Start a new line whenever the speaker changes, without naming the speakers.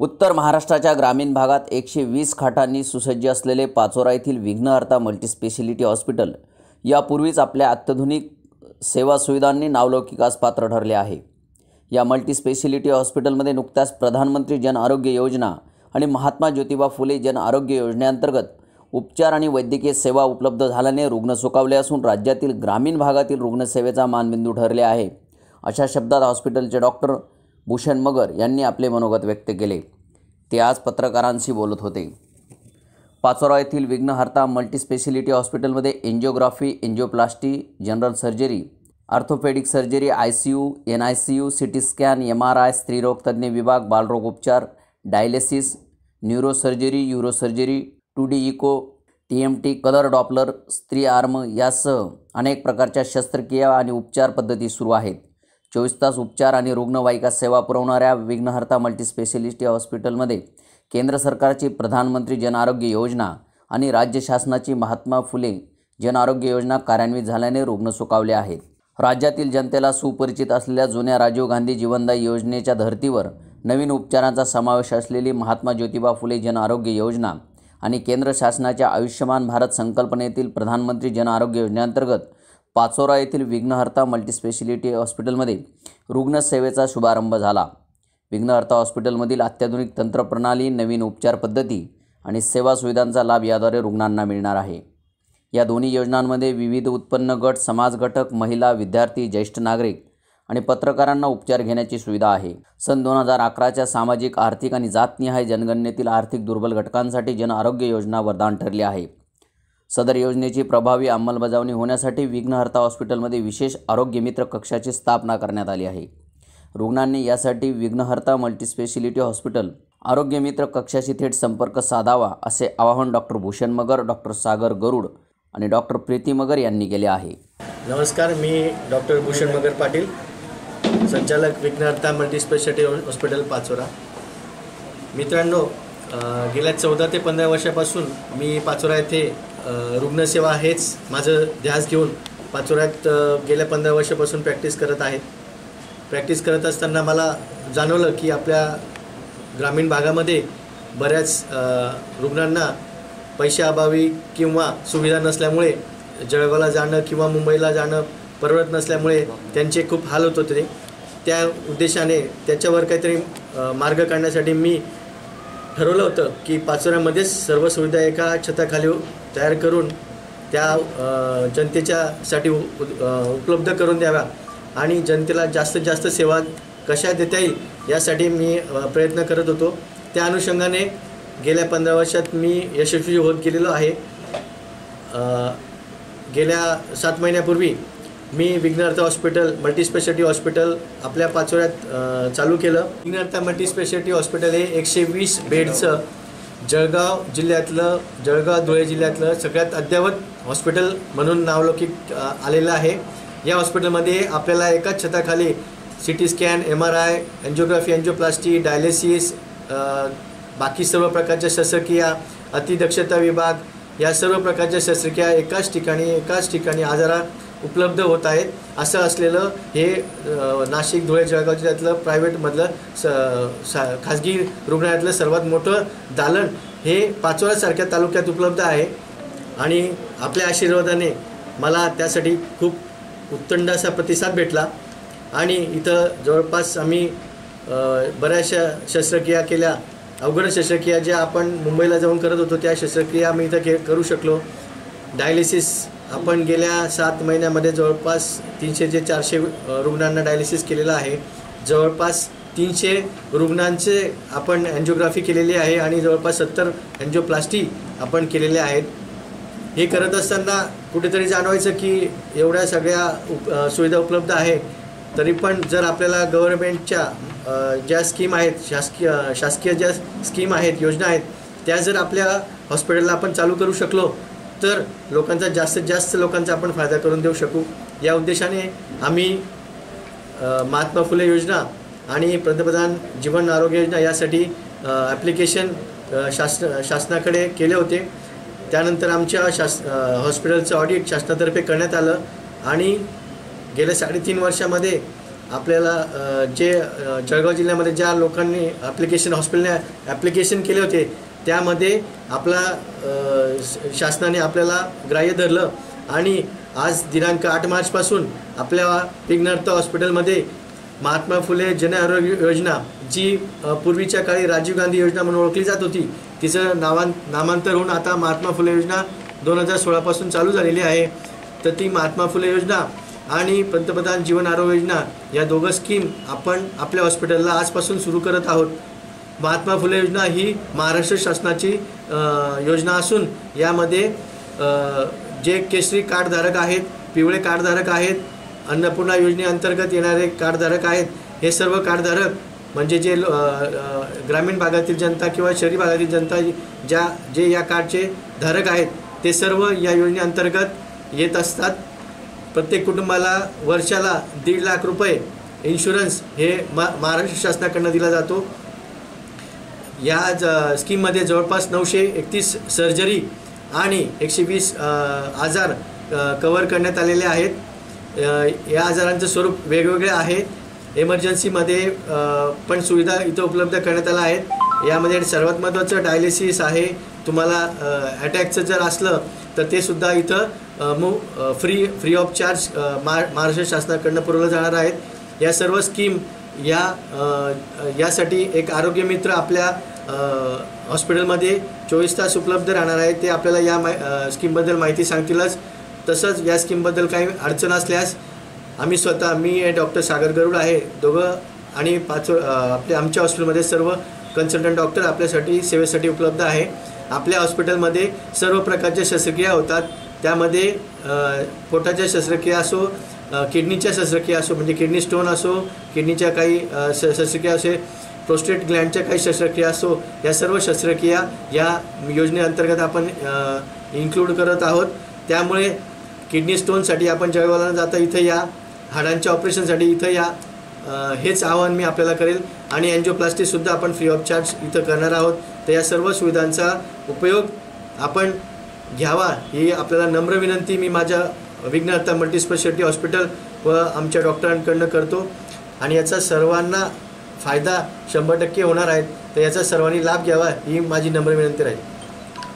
उत्तर महाराष्ट्राच्या ग्रामीण भागात 120 खाटांनी सुसज्ज असलेले पाचोरा येथील विघ्नहर्ता मल्टीस्पेशलिटी हॉस्पिटल यापूर्वीच आपल्या अत्याधुनिक सेवा सुविधांनी नावलौकिकास पात्र ठरले आहे। या मल्टीस्पेशलिटी हॉस्पिटलमध्ये नुकत्याच प्रधानमंत्री जन आरोग्य योजना आणि महात्मा ज्योतिबा फुले जन आरोग्य योजनेअंतर्गत उपचार आणि वैद्यकीय सेवा उपलब्ध झाल्याने रुग्ण सुखावले असून राज्यातील ग्रामीण भागातील रुग्णसेवेचा मानबिंदू ठरले आहे। अशा शब्दात हॉस्पिटलचे डॉक्टर भूषण मगर यांनी आपले मनोगत व्यक्त केले। ते आज पत्रकारांशी बोलत होते। पाचोरा येथील विघ्नहर्ता मल्टीस्पेशलिटी हॉस्पिटलमध्ये angiography, angioplasty, general surgery, orthopedic surgery, ICU, NICU, CT scan, MRI, स्त्रीरोग तज्ञ विभाग, बालरोग उपचार, dialysis, neurosurgery, urosurgery, 2D echo, TMT, colour Doppler, स्त्री आर्म यासह अनेक प्रकारच्या शस्त्रक्रिया आणि उपचार पद्धती सुरू आहेत। 24 तास उपचार आणि रुग्णवाहिका सेवा पुरवणाऱ्या विघ्नहर्ता मल्टीस्पेशलिटी हॉस्पिटलमध्ये केंद्र सरकारची प्रधानमंत्री जन आरोग्य योजना आणि राज्य शासनाची महात्मा फुले जन आरोग्य योजना कार्यान्वित झाल्याने रुग्ण सुखावले आहेत। राज्यातील जनतेला सुपरिचित असलेल्या जुन्या राजीव गांधी जीवनदायी योजनेच्या धर्तीवर नवीन उपचारांचा समावेश असलेली महात्मा ज्योतिबा फुले जन आरोग्य योजना आणि केंद्र शासनाच्या आयुष्यमान भारत संकल्पनेतील प्रधानमंत्री जन आरोग्य योजनेअंतर्गत पाचोरा येथील विघ्नहर्ता मल्टीस्पेशलिटी हॉस्पिटलमध्ये रुग्णसेवेचा शुभारंभ झाला। विघ्नहर्ता हॉस्पिटलमधील अत्याधुनिक तंत्रप्रणाली, नवीन उपचार पद्धती आणि सेवा सुविधांचा लाभ याद्वारे रुग्णांना मिळणार आहे। या दोन्ही योजनांमध्ये विविध उत्पन्न गट, समाज घटक, महिला, विद्यार्थी, ज्येष्ठ नागरिक आणि पत्रकारांना उपचार घेण्याची सुविधा आहे। सन 2011च्या सामाजिक, आर्थिक आणि जातनिहाय जनगणनेतील आर्थिक दुर्बल घटकांसाठी जन आरोग्य योजना वरदान ठरली आहे। सदर योजनेची प्रभावी अंमलबजावणी होण्यासाठी विघ्नहर्ता हॉस्पिटलमध्ये विशेष आरोग्य मित्र कक्षाची स्थापना करण्यात आली आहे। रुग्णांनी यासाठी विघ्नहर्ता मल्टीस्पेशलिटी हॉस्पिटल आरोग्य मित्र कक्षाशी थेट संपर्क साधावा असे आवाहन डॉक्टर भूषण मगर, डॉक्टर सागर गरुड आणि डॉक्टर प्रीती मगर यांनी केले आहे।
नमस्कार, मी डॉक्टर भूषण मगर पाटील, संचालक विघ्नहर्ता मल्टीस्पेशलिटी हॉस्पिटल पाचोरा। मित्रांनो, गेल्या 14 ते 15 वर्षापासून मी पाचोरा येथे रुग्णसेवा हेच माझं ध्यास घेऊन पाचोऱ्यात गेल्या 15 वर्षापासून प्रॅक्टिस करत आहे। प्रॅक्टिस करत असताना मला जाणवलं की आपल्या ग्रामीण भागामध्ये बऱ्याच रुग्णांना पैशाअभावी किंवा सुविधा नसल्यामुळे जळगावला जाणं किंवा मुंबईला जाणं परवडत नसल्यामुळे त्यांचे खूप हाल होत होते। त्या उद्देशाने त्याच्यावर काहीतरी मार्ग काढण्यासाठी मी ठरवलं होतं की पाचोऱ्यामध्येच सर्व सुविधा एका छताखाली तयार करून त्या जनतेच्यासाठी उपलब्ध करून द्याव्या आणि जनतेला जास्तीत जास्त सेवा कशा देता येईल यासाठी मी प्रयत्न करत होतो। त्या अनुषंगाने गेल्या 15 वर्षात मी यशस्वी होत गेलेलो आहे। गेल्या 7 महिन्यापूर्वी मी विघ्नहर्ता हॉस्पिटल मल्टीस्पेशलिटी हॉस्पिटल आपल्या पाचोऱ्यात चालू केलं। विघ्नहर्ता मल्टीस्पेशलिटी हॉस्पिटल हे 120 बेडचं जळगाव जिल्ह्यातलं, जळगाव धुळे जिल्ह्यातलं सगळ्यात अद्ययावत हॉस्पिटल म्हणून नावलौकिक आलेलं आहे। या हॉस्पिटलमध्ये आपल्याला एकाच छताखाली CT scan, MRI, angiography, angioplasty, dialysis, बाकी सर्व प्रकारच्या शस्त्रक्रिया, अतिदक्षता विभाग या सर्व प्रकारच्या शस्त्रक्रिया एकाच ठिकाणी आजारा उपलब्ध होत आहेत। असं असलेलं हे नाशिक, धुळे, जळगाव जिल्ह्यातलं प्रायव्हेटमधलं खाजगी रुग्णालयातलं सर्वात मोठं दालन हे पाचोरासारख्या तालुक्यात उपलब्ध आहे आणि आपल्या आशीर्वादाने मला त्यासाठी खूप उत्तंड असा प्रतिसाद भेटला आणि इथं जवळपास आम्ही बऱ्याचशा शस्त्रक्रिया केल्या। अवघड शस्त्रक्रिया ज्या आपण मुंबईला जाऊन करत होतो त्या शस्त्रक्रिया आम्ही इथं करू शकलो। डायलिसिस आपण गेल्या 7 महिन्यामध्ये जवळपास 300 ते 400 रुग्णांना डायलिसिस केलेलं आहे। जवळपास 300 रुग्णांचे आपण एंजिओग्राफी केलेली आहे आणि जवळपास 70 एंजिओप्लास्टी आपण केलेले आहेत। हे करत असताना कुठेतरी जाणवायचं की एवढ्या सगळ्या सुविधा उपलब्ध आहे तरी पण जर आपल्याला गव्हर्नमेंटच्या ज्या स्कीम आहेत, शासकीय ज्या स्कीम आहेत, योजना आहेत, त्या जर आपल्या हॉस्पिटलला आपण चालू करू शकलो तर लोकांचा जास्तीत जास्त लोकांचा आपण फायदा करून देऊ शकू। या उद्देशाने आम्ही महात्मा फुले योजना आणि पंतप्रधान जीवन आरोग्य योजना यासाठी ॲप्लिकेशन शासनाकडे केले होते। त्यानंतर आमच्या हॉस्पिटलचं ऑडिट शासनातर्फे करण्यात आलं आणि गेल्या 3.5 वर्षामध्ये आपल्याला जळगाव जिल्ह्यामध्ये ज्या लोकांनी हॉस्पिटलने ॲप्लिकेशन केले होते त्यामध्ये आपला शासनाने आपल्याला ग्राह्य धरलं आणि आज दिनांक 8 मार्चपासून आपल्या विघ्नहर्ता हॉस्पिटलमध्ये महात्मा फुले जन आरोग्य योजना जी पूर्वीच्या काळी राजीव गांधी योजना म्हणून ओळखली जात होती तिचं नामांतर होऊन आता महात्मा फुले योजना 2016पासून चालू झालेली आहे. तर ती महात्मा फुले योजना आणि पंतप्रधान जीवन आरोग्य योजना या दोघं स्कीम आपण आपल्या हॉस्पिटलला आजपासून सुरू करत आहोत. महात्मा फुले योजना ही महाराष्ट्र शासनाची योजना असून यामध्ये जे केसरी कार्डधारक आहेत, पिवळे कार्डधारक आहेत, अन्नपूर्णा योजनेअंतर्गत येणारे कार्डधारक आहेत, हे सर्व कार्डधारक म्हणजे जे ग्रामीण भागातील जनता किंवा शहरी भागातील जनता जे या कार्डचे धारक आहेत ते सर्व या योजनेअंतर्गत येत असतात. प्रत्येक कुटुंबाला वर्षाला 1.5 लाख रुपये इन्शुरन्स हे महाराष्ट्र शासनाकडून दिला जातो. या स्कीममध्ये जवळपास 931 सर्जरी आणि 120 आजार कव्हर करण्यात आलेले आहेत. या आजारांचं स्वरूप वेगवेगळे आहेत. इमर्जन्सीमध्ये पण सुविधा इथं उपलब्ध करण्यात आल्या आहेत. यामध्ये सर्वात महत्त्वाचं डायलिसिस आहे. तुम्हाला अटॅकचं जर असलं तर ते सुद्धा इथं फ्री ऑफ चार्ज महाराष्ट्र शासनाकडून पुरवलं जाणार आहेत. या सर्व स्कीम यासाठी एक आरोग्य मित्र आपल्या हॉस्पिटलमध्ये 24 तास उपलब्ध राहणार आहे. ते आपल्याला या स्कीमबद्दल माहिती सांगतीलच. तसंच या स्कीमबद्दल काही अडचण असल्यास मी डॉक्टर सागर गरुड आहे दोघं आणि आमच्या हॉस्पिटलमध्ये सर्व कन्सल्टंट डॉक्टर आपल्यासाठी सेवेसाठी उपलब्ध आहे. आपल्या हॉस्पिटलमध्ये सर्व प्रकारच्या शस्त्रक्रिया होतात. त्यामध्ये पोटाच्या शस्त्रक्रिया असो, किडनीच्या शस्त्रक्रिया असो म्हणजे किडनी स्टोन असो, किडनीच्या काही शस्त्रक्रिया असे, प्रोस्टेट ग्लँडच्या काही शस्त्रक्रिया असो, या सर्व शस्त्रक्रिया या योजनेअंतर्गत आपण इन्क्लूड करत आहोत. त्यामुळे किडनी स्टोनसाठी आपण जळगावला न जाता इथं या, हाडांच्या ऑपरेशनसाठी इथं या, हेच आवाहन मी आपल्याला करेल. आणि अँजिओप्लास्टीसुद्धा आपण फ्री ऑफ चार्ज इथं करणार आहोत. तर या सर्व सुविधांचा उपयोग आपण घ्यावा ही आपल्याला नम्र विनंती मी माझ्या विघ्नहर्ता मल्टीस्पेशालिटी हॉस्पिटल व आमच्या डॉक्टरांकडून करतो. आणि याचा सर्वांना फायदा 100% होणार आहे. तर याचा सर्वांनी लाभ घ्यावा ही माझी नम्र विनंती राहील.